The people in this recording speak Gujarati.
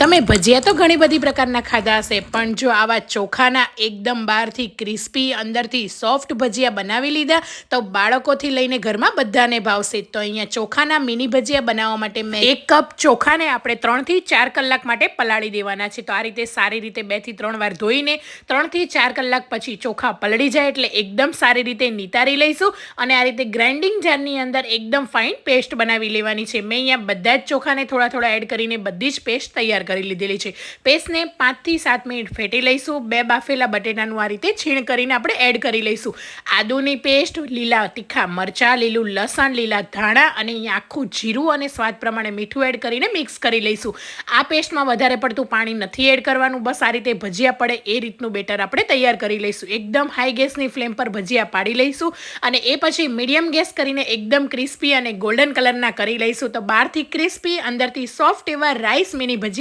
તમે ભજીયા તો ઘણી બધી પ્રકારના ખાધા હશે, પણ જો આવા ચોખાના એકદમ બહારથી ક્રિસ્પી અંદરથી સોફ્ટ ભજીયા બનાવી લીધા તો બાળકોથી લઈને ઘરમાં બધાને ભાવશે। તો અહીંયા ચોખાના મિની ભજીયા બનાવવા માટે મેં 1 કપ ચોખાને આપણે 3 થી 4 કલાક માટે પલાળી દેવાના છે। તો આ રીતે સારી રીતે 2 થી 3 વાર ધોઈને 3 થી 4 કલાક પછી ચોખા પલળી જાય એટલે એકદમ સારી રીતે નિતારી લઈશું અને આ રીતે ગ્રાઇન્ડિંગ જારની અંદર એકદમ ફાઇન પેસ્ટ બનાવી લેવાની છે। મેં અહીંયા બધા જ ચોખાને થોડા એડ કરીને બધી જ પેસ્ટ તૈયાર કરી લીધેલી છે। પેસ્ટને 5 થી 7 મિનિટ ફેટી લઈશું। 2 બાફેલા બટેટાનું આ રીતે છીણ કરીને આપણે એડ કરી લઈશું। આદુની પેસ્ટ, લીલા તીખા મરચાં, લીલું લસણ, લીલા ધાણા અને અહીંયા આખું જીરું અને સ્વાદ પ્રમાણે મીઠું એડ કરીને મિક્સ કરી લઈશું। આ પેસ્ટમાં વધારે પડતું પાણી નથી એડ કરવાનું, બસ આ રીતે ભજીયા પડે એ રીતનું બેટર આપણે તૈયાર કરી લઈશું। એકદમ હાઈ ગેસની ફ્લેમ પર ભજીયા પાડી લઈશું અને એ પછી મીડિયમ ગેસ કરીને એકદમ ક્રિસ્પી અને ગોલ્ડન કલરના કરી લઈશું। તો બહારથી ક્રિસ્પી અંદરથી સોફ્ટ એવા રાઈસ મિની ભજીયા